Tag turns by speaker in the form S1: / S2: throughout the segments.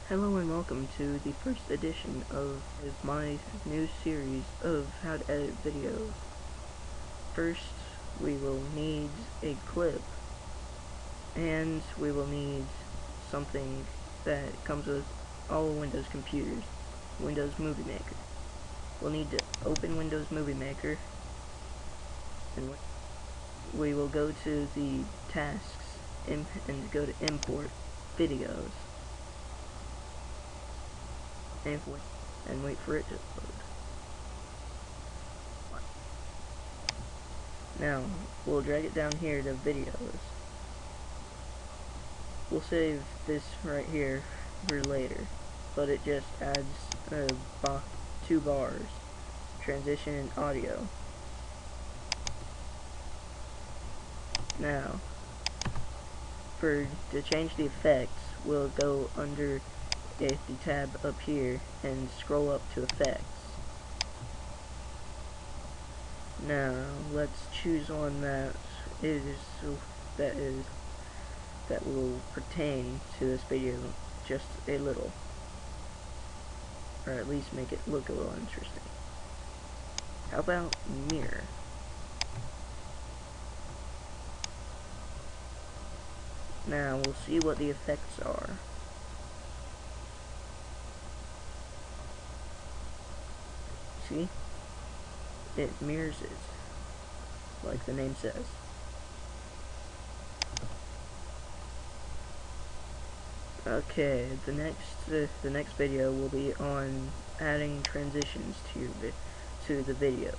S1: Hello and welcome to the first edition of my new series of how to edit videos. First, we will need a clip, and we will need something that comes with all Windows computers, Windows Movie Maker. We'll need to open Windows Movie Maker, and we will go to the tasks and go to import videos. And wait for it to load. Now, we'll drag it down here to videos. We'll save this right here for later, but it just adds 2 bars, transition and audio. Now, to change the effects, we'll go under the tab up here and scroll up to effects. Now let's choose one that will pertain to this video just a little, or at least make it look a little interesting. How about mirror? Now we'll see what the effects are. See? It mirrors it, like the name says. Okay, the next video will be on adding transitions to the videos.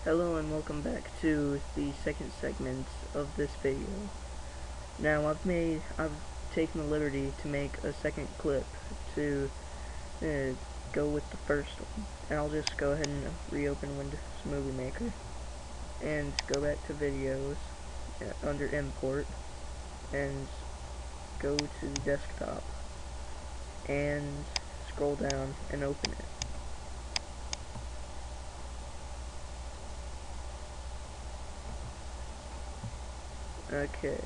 S1: Hello and welcome back to the second segment of this video. Now I've taken the liberty to make a second clip to go with the first one, and I'll just go ahead and reopen Windows Movie Maker and go back to videos under import and go to the desktop and scroll down and open it. Okay,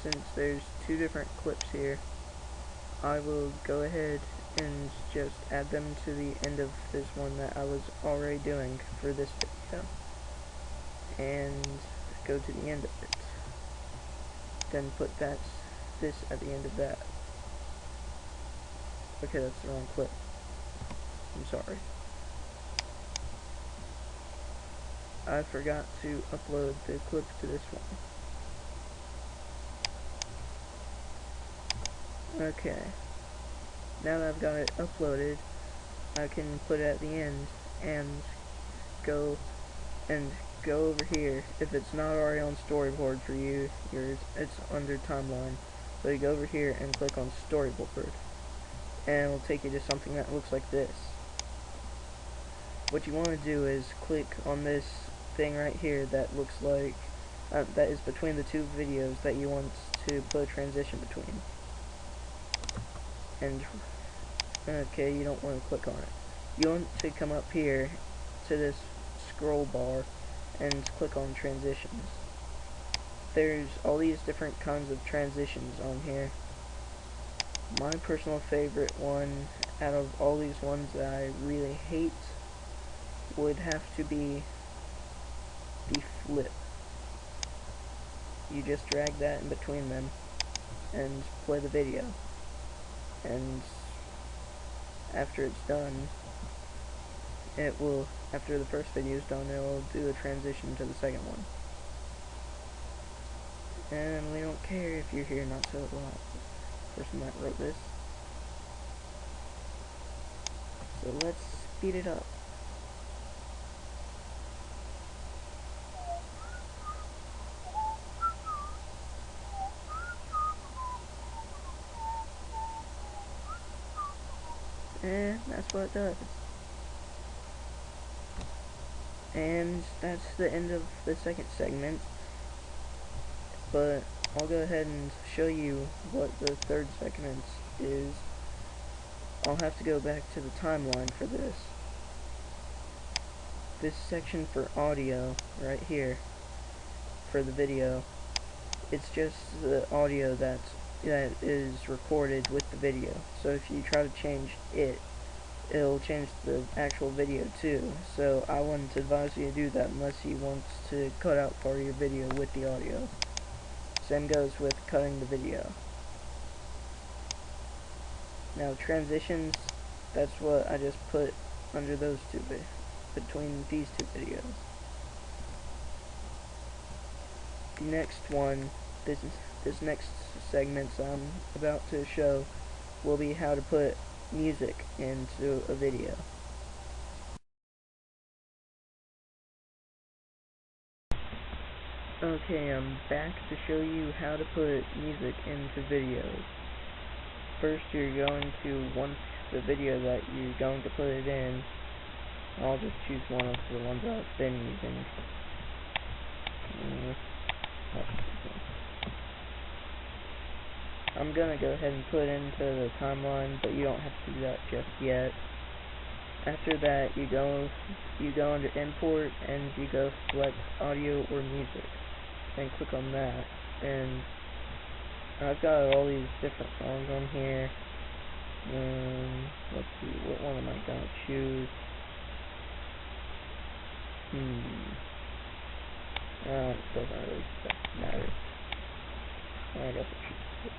S1: since there's 2 different clips here, I will go ahead and just add them to the end of this one that I was already doing for this video, and go to the end of it, then put this at the end of that. Okay, that's the wrong clip, I'm sorry. I forgot to upload the clip to this one. Okay, now that I've got it uploaded, I can put it at the end and go over here. If it's not already on storyboard for you, it's under timeline. So you go over here and click on storyboard, and it'll take you to something that looks like this. What you want to do is click on this thing right here that looks like that is between the 2 videos that you want to put a transition between. And okay, you don't want to click on it. You want to come up here to this scroll bar and click on transitions. There's all these different kinds of transitions on here. My personal favorite one out of all these ones that I really hate would have to be the flip. You just drag that in between them and play the video, and after it's done, after the first video is done, it will do a transition to the second one. And we don't care if you're here not so long. The person that wrote this. So let's speed it up. And that's what it does. And that's the end of the second segment. But I'll go ahead and show you what the third segment is. I'll have to go back to the timeline for this. This section for audio right here for the video. It's just the audio that is recorded with the video. So if you try to change it, it'll change the actual video too. So I wouldn't advise you to do that unless you want to cut out part of your video with the audio. Same goes with cutting the video. Now transitions, that's what I just put under those two, between these two videos. The next one, this next segment I'm about to show will be how to put music into a video. Okay, I'm back to show you how to put music into videos. First, you're going to want the video that you're going to put it in. I'll just choose one of the ones I've been using. I'm gonna go ahead and put it into the timeline, but you don't have to do that just yet. After that, you go under import and you go select audio or music, and click on that. And I've got all these different songs on here. Let's see, what one am I gonna choose? It doesn't really matter. I guess I choose it.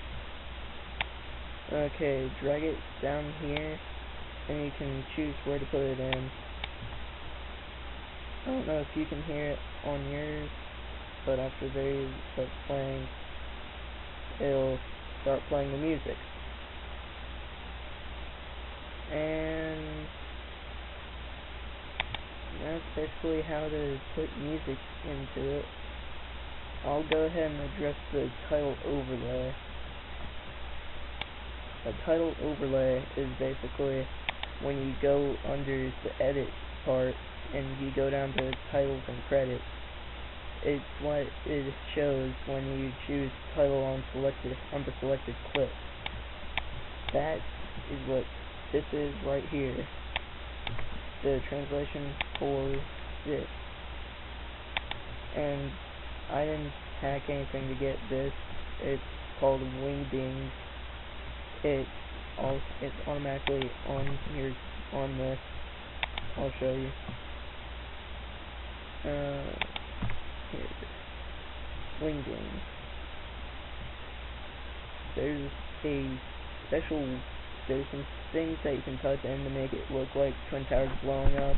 S1: Okay, drag it down here, and you can choose where to put it in. I don't know if you can hear it on yours, but after they start playing, it'll start playing the music. And that's basically how to put music into it. I'll go ahead and address the title overlay. A title overlay is basically when you go under the edit part and you go down to titles and credits. It's what it shows when you choose title on the selected clip. That is what this is right here. The translation for this. And I didn't hack anything to get this. It's called Wingdings. It's automatically on here on this. I'll show you. Here it is. Wingdings. There's some things that you can type in to make it look like Twin Towers blowing up,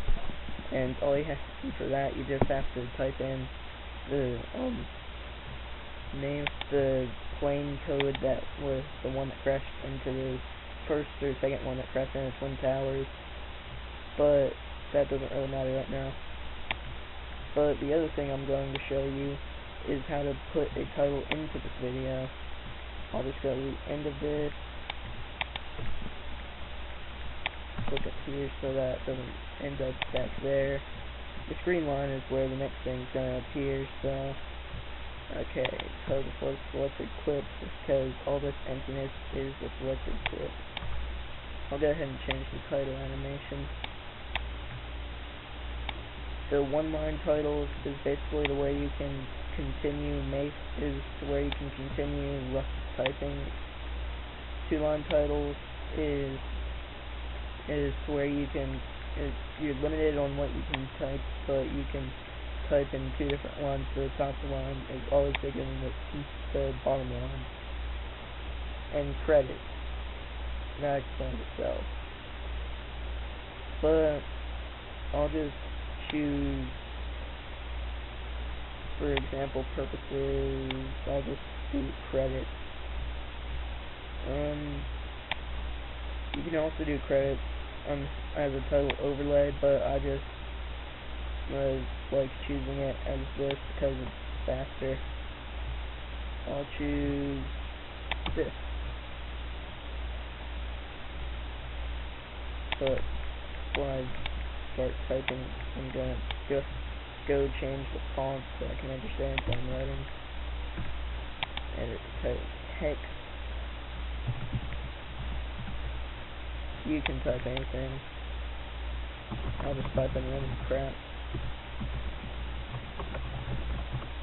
S1: and all you have to do for that, you just have to type in the name, the plane code that was the one that crashed into the first or second one that crashed into Twin Towers, but that doesn't really matter right now. But the other thing I'm going to show you is how to put a title into this video. I'll just go to the end of this, click up here so that doesn't end up back there. This green line is where the next thing is going to appear, so okay, title before the selected clip, because all this emptiness is the selected clip. I'll go ahead and change the title animation. The one-line titles is basically the way you can continue rough typing. Two-line titles is where you're limited on what you can type, but you can type in two different lines. The top line is always bigger than the bottom line. And credits. That explains itself. But I'll just choose, for example purposes, I'll just do credits. You can also do credits as a title overlay, but I just like choosing it as this because it's faster. I'll choose this. But before I start typing, I'm gonna just go change the font so I can understand what I'm writing. Edit the title text. You can type anything. I'll just type in random crap.